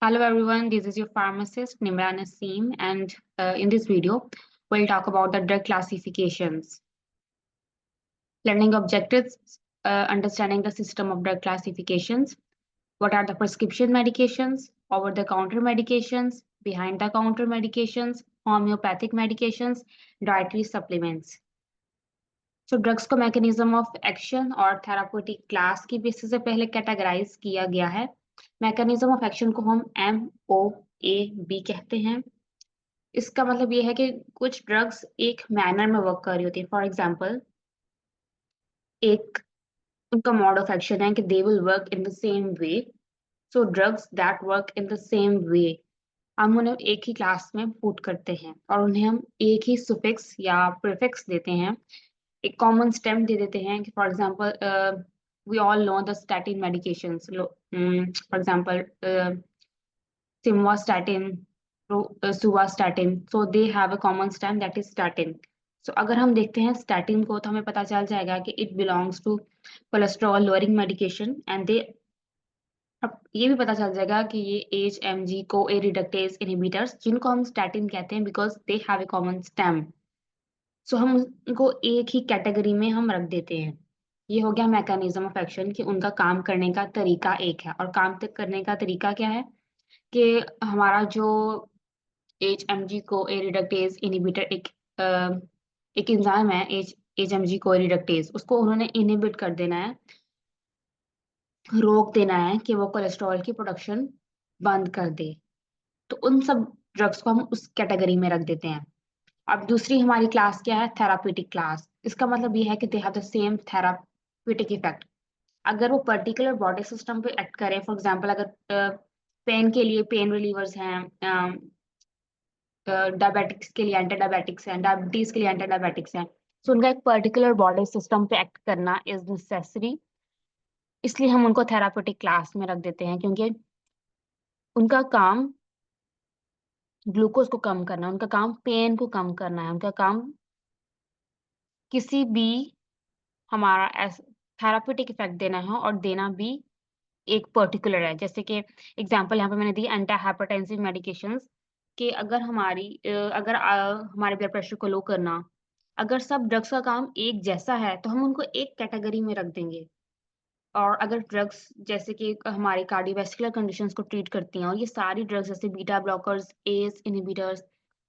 Hello everyone, this is your pharmacist Nimran Naseem, and in this video, we'll talk about the drug classifications. Learning objectives, understanding the system of drug classifications, what are the prescription medications, over-the-counter medications, behind-the-counter medications, homeopathic medications, dietary supplements. So drugs को mechanism of action और therapeutic class की basis से पहले categorise किया गया है। Mechanism of action को हम MOAB कहते हैं। इसका मतलब ये है कि कुछ ड्रग्स एक मैनर में वर्क कर रही होती है। फॉर एग्जांपल, एक उनका मोड ऑफ एक्शन है कि they will work in the same way. So drugs that work in the same way हम उन्हें एक ही क्लास में पुट करते हैं और उन्हें हम एक ही सुफिक्स या प्रीफिक्स देते हैं, एक कॉमन स्टेम दे देते हैं कि for example we all know the statin medications. For example, simvastatin, suvastatin. So they have a common stem that is statin. So अगर हम देखते हैं statin को तो हमें पता चल जाएगा कि it belongs to cholesterol lowering medication and they अब ये भी पता चल जाएगा कि ये HMG को ए रिडक्टेज इनहिबिटर्स जिनको हम statin कहते हैं because they have a common stem. सो हम उनको एक ही कैटेगरी में हम रख देते हैं। ये हो गया मैकेनिज्म ऑफ एक्शन कि उनका काम करने का तरीका एक है। और काम तक करने का तरीका क्या है कि हमारा जो HMG को ए रिडक्टेज इनहिबिटर एक एंजाइम है HMG को रिडक्टेज, उसको उन्होंने इनहिबिट कर देना है, रोक देना है कि वो कोलेस्ट्रॉल की प्रोडक्शन बंद कर दे। तो उन सब ड्रग्स को हम उस कैटेगरी में रख देते हैं। अब दूसरी हमारी क्लास क्या है? Therapeutic class. इसका मतलब ये है कि they have the same therapeutic effect. अगर वो पर्टिकुलर बॉडी सिस्टम पे एक्ट करें, फॉर एग्जांपल अगर पेन के लिए पेन रिलीवर्स हैं, डायबिटिक्स के लिए एंटी डायबिटिक्स हैं, डायबिटीज के लिए एंटी डायबिटिक्स हैं, तो उनका एक पर्टिकुलर बॉडी सिस्टम पे एक्ट करना इज नेसेसरी, इसलिए हम उनको थेराप्यूटिक क्लास में रख देते हैं क्योंकि उनका काम ग्लूकोज को कम करना, उनका काम पेन को कम करना है, उनका काम किसी भी हमारा थेराप्यूटिक इफेक्ट देना है और देना भी एक पर्टिकुलर है। जैसे कि एग्जांपल यहाँ पे मैंने दी एंटी हाइपरटेंसिव मेडिकेशंस कि अगर हमारे ब्लड प्रेशर को लो करना, अगर सब ड्रग्स का काम एक जैसा है तो हम उनको एक कैटेगरी में रख देंगे। और अगर ड्रग्स जैसे कि हमारी कार्डियोवैस्कुलर कंडीशंस को ट्रीट करती हैं और ये सारी ड्रग्स जैसे beta blockers, S inhibitors,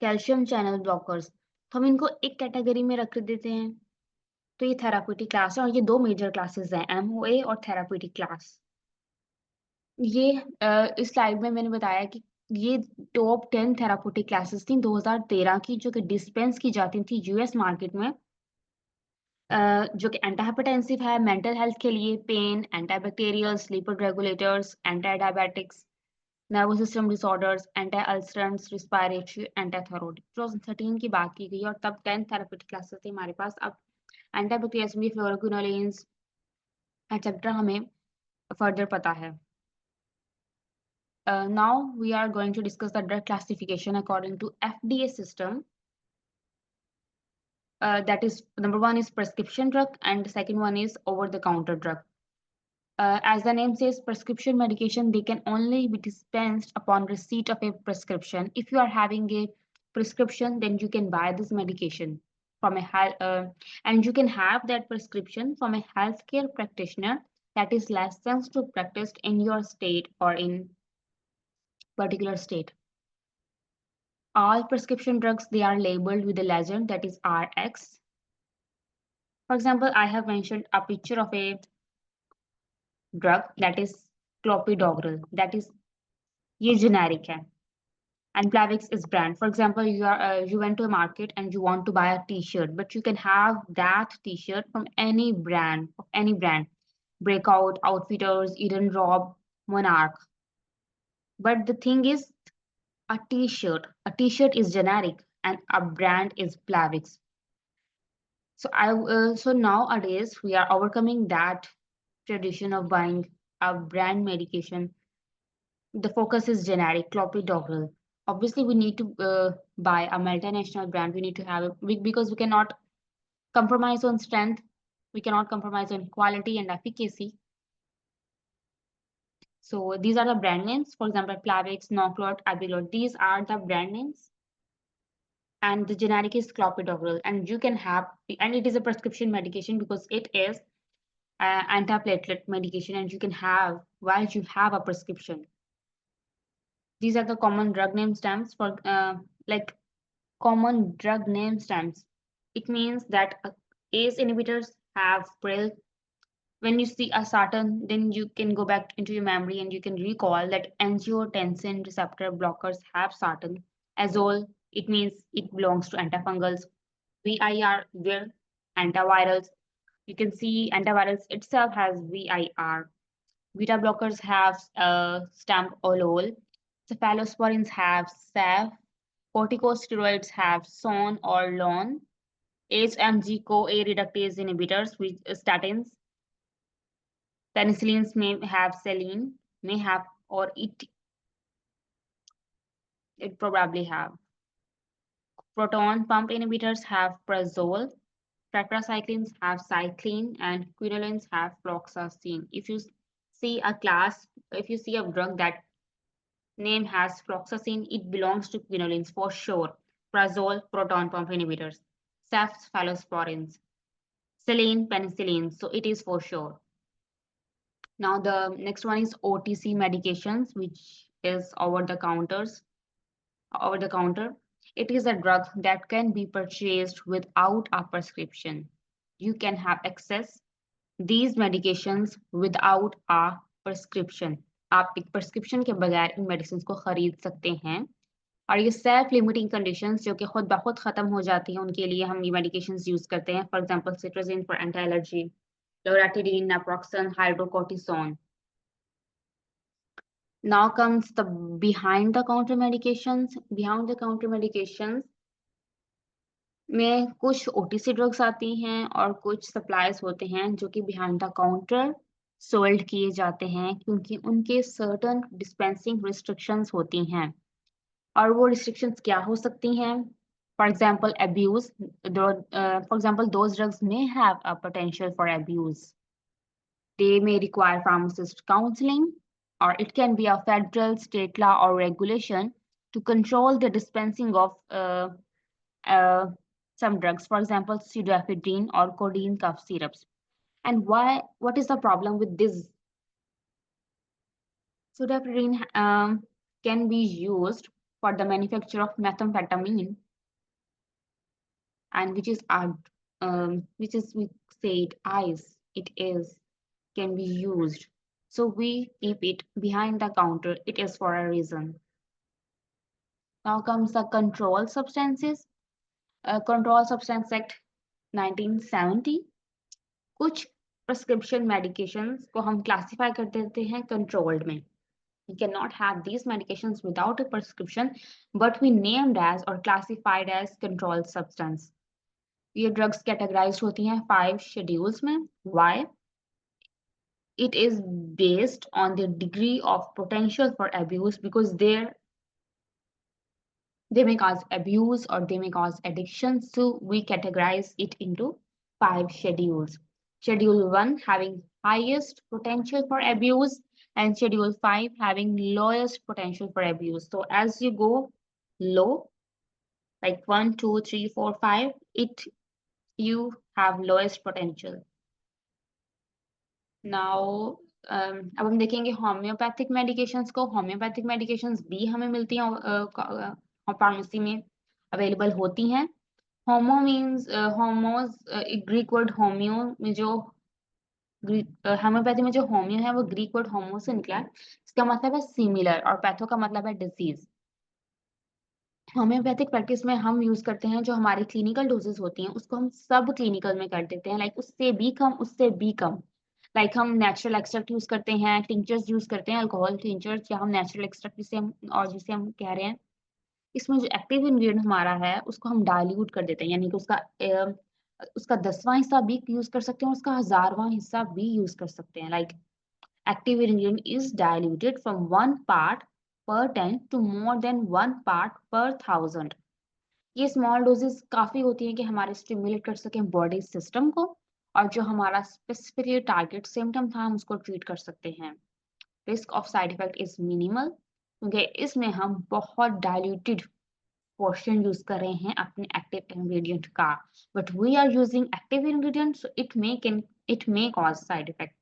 calcium channel blockers, तो हम इनको एक कैटेगरी में रख देते हैं। तो ये थेराप्यूटिक क्लास है और ये दो मेजर क्लासेस हैं, MOA और थेराप्यूटिक क्लास। ये इस स्लाइड में मैंने बताया कि ये टॉप 10 थेराप्यूटिक क्लासेस थी 2013 की, जो कि डिस्पेंस की जाती थी यूएस मार्केट में, जो कि एंटी हाइपरटेंसिव है, मेंटल हेल्थ के लिए, pain, antibacterials, lipid regulators, anti diabetics, nervous system disorders, anti ulcerants, respiratory, anti thyroid. 2013 की बात की गई और तब 10 थेराप्यूटिक क्लासेस थी हमारे पास। अब एंटीबैक्टीरियल्स में फ्लोरोक्विनोलिन्स एक्सेट्रा हमें फर्दर पता है। Now we are going to discuss the drug classification according to FDA system. That is, number one is prescription drug and the second one is over-the-counter drug. As the name says, prescription medication, they can only be dispensed upon receipt of a prescription. If you are having a prescription, then you can buy this medication from and you can have that prescription from a healthcare practitioner that is licensed to practice in your state or in particular state. All prescription drugs, they are labeled with a legend that is RX. For example, I have mentioned a picture of a drug that is clopidogrel, that is ये generic है, and Plavix is brand. For example, you went to a market and you want to buy a t-shirt, but you can have that t-shirt from any brand, Breakout, Outfitters, Eden Rob, Monarch. But the thing is, a t-shirt is generic and a brand is Plavix. So nowadays we are overcoming that tradition of buying a brand medication. The focus is generic, clopidogrel. Obviously, we need to buy a multinational brand. We need to have it because we cannot compromise on strength. We cannot compromise on quality and efficacy. So these are the brand names. For example, Plavix, Norclot, Abilot. These are the brand names. And the generic is clopidogrel. And you can have, and it is a prescription medication because it is antiplatelet medication, and you can have while you have a prescription. These are the common drug name stamps for like common drug name stamps. It means that ACE inhibitors have PRIL. When you see a sartan, then you can go back into your memory and you can recall that angiotensin receptor blockers have sartan. Azole, it means it belongs to antifungals. VIR, vir, antivirals. You can see antivirals itself has VIR. Beta blockers have stamp olol. Cephalosporins have SAF. Corticosteroids have SON or LON. HMG-CoA reductase inhibitors, which statins. Penicillins may have saline, may have, or it probably have. Proton pump inhibitors have prazole. Tetracyclines have cycline, and quinolines have fluoxetine. If you see a drug that name has fluoxetine, it belongs to quinolines for sure. Prazole, proton pump inhibitors. Cephalosporins. Saline, penicillin, so it is for sure. Now the next one is OTC medications, which is over the counter. It is a drug that can be purchased without a prescription. You can have access these medications without a prescription. आप एक prescription के बगैर इन medicines को खरीद सकते हैं, और ये सेल्फ लिमिटिंग कंडीशंस जो कि खुद ब खुद खत्म हो जाती हैं, उनके लिए हम ये medications यूज करते हैं. For example cetirizine for anti allergy, loratadine, naproxen, hydrocortisone. Now comes the behind the counter medications. Behind the counter medications में कुछ OTC ड्रग्स आती हैं और कुछ सप्लाईज होते हैं जो कि बिहाइंड द काउंटर सोल्ड किए जाते हैं, क्योंकि उनके सर्टन डिस्पेंसिंग रिस्ट्रिक्शंस होती हैं. और वो रिस्ट्रिक्शंस क्या हो सकती हैं? For example, abuse. For example, those drugs may have a potential for abuse. They may require pharmacist counseling, or it can be a federal, state law, or regulation to control the dispensing of some drugs. For example, pseudoephedrine or codeine cough syrups. And what is the problem with this? Pseudoephedrine can be used for the manufacture of methamphetamine, and which is we say it ice. It is can be used. So we keep it behind the counter. It is for a reason. Now comes the Controlled Substances. Controlled Substance Act 1970. कुछ prescription medications को हम classify कर देते हैं controlled में. You cannot have these medications without a prescription, but we named as or classified as controlled substance. ये drugs categorized होती हैं 5 schedules में. Why? It is based on the degree of potential for abuse, because they may cause abuse or they may cause addiction. So we categorize it into 5 schedules. Schedule 1 having highest potential for abuse, and Schedule 5 having lowest potential for abuse. So as you go low, like 1, 2, 3, 4, 5, you have lowest potential. Now अब हम देखेंगे homeopathic medications को. Homeopathic medications भी हमें मिलती हैं pharmacy में available होती हैं. होमो means homos, Greek word homeo में जो होम्योपैथी में जो होम्यो है वो ग्रीक वर्ड होमो से निकला है. इसका मतलब है सिमिलर, और पैथो का मतलब है डिजीज. होम्योपैथिक प्रैक्टिस में हम यूज करते हैं जो हमारी क्लिनिकल डोजेस होती हैं उसको हम सब क्लिनिकल में कर देते हैं, लाइक उससे भी कम. लाइक हम नेचुरल एक्सट्रैक्ट यूज करते हैं, टिंचर्स यूज करते हैं, अल्कोहल टिंचर्स, या हम नेचुरल एक्सट्रैक्ट जिसे हम कह रहे हैं, इसमें जो एक्टिव इंग्रेडिएंट हमारा है उसको हम डाइल्यूट कर देते हैं, यानी कि उसका 10वां हिस्सा भी यूज कर सकते हैं, उसका 1000वां हिस्सा भी यूज कर सकते हैं. Like active ingredient is diluted from 1 part per 10 to more than 1 part per 1000. ये स्मॉल डोजेस काफी होती हैं कि हमारे स्टिमुलेट कर सकें बॉडी सिस्टम को, और जो हमारा स्पेसिफिक टारगेट सिम्टम था हम उसको ट्रीट कर सकते हैं. Risk of side effect is minimal, क्योंकि इसमें हम बहुत डाइल्यूटेड पोर्शन यूज कर रहे हैं अपने एक्टिव इंग्रेडिएंट का, but we are using active ingredient, so it may cause side effect,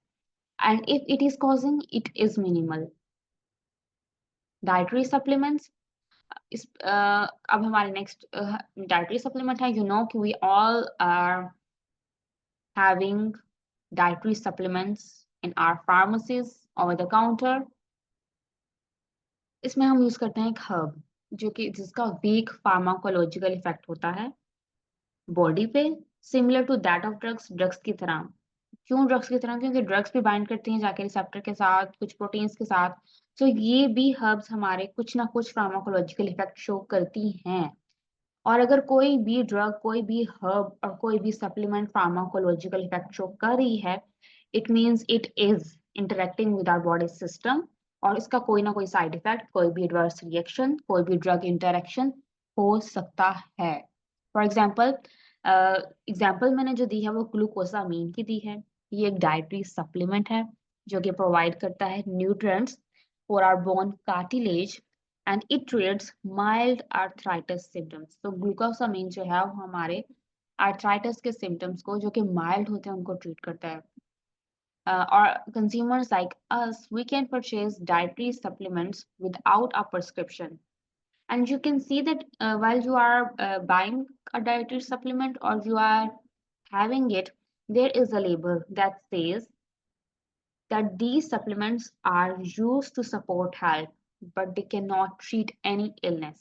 and if it is causing, it is minimal. Dietary supplements, अब हमारे नेक्स्ट डाइटरी सप्लीमेंट है. कि we all are having dietary supplements in our pharmacies over the counter. इसमें हम use करते हैं एक herb जिसका वीक फार्माकोलॉजिकल इफेक्ट होता है बॉडी पे, similar to that of drugs की तरह. क्यों ड्रग्स की तरह? क्योंकि ड्रग्स भी बाइंड करती हैं जाके रिसेप्टर के साथ, कुछ प्रोटीन्स के साथ. तो ये भी हर्ब्स हमारे कुछ ना कुछ फार्माकोलॉजिकल इफेक्ट शो करती हैं. और अगर कोई भी ड्रग, कोई भी हर्ब और कोई भी सप्लीमेंट फार्माकोलॉजिकल इफेक्ट शो कर रही है, it means it is interacting with our body system, और इसका कोई ना कोई साइड इफेक्ट, कोई भी एडवर्स रिएक्शन, कोई भी ड्रग इंटरेक्शन हो सकता है. फॉर एग्जाम्पल मैंने जो दी है वो ग्लूकोसामीन की दी है. ये एक डाइटरी सप्लीमेंट है जो कि प्रोवाइड करता है nutrients for our bone cartilage, and it treats mild arthritis symptoms. तो ग्लूकोसामीन जो है वो हमारे आर्थराइटिस के सिम्टम्स को, जो कि माइल्ड होते हैं, उनको ट्रीट करता है. Or consumers like us, we can purchase dietary supplements without a prescription. And you can see that while you are buying a dietary supplement or you are having it, there is a label that says that these supplements are used to support health, but they cannot treat any illness.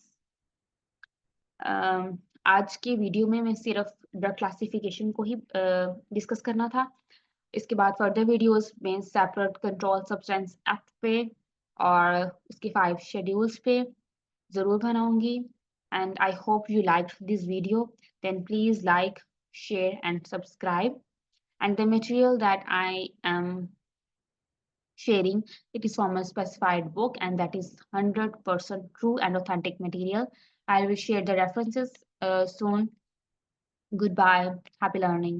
आज के video में मैं सिर्फ drug classification को ही discuss करना था. इसके बाद फर्दर वीडियोस में सेपरेट कंट्रोल सब्सटेंस एक्ट पे और उसके 5 शेड्यूल्स पे ज़रूर बनाऊंगी. And I hope you like this video. Then please like, share and subscribe. And the material that I am sharing, it is from a specified book, and that is 100% true and authentic material. I will share the references soon. Goodbye. Happy learning.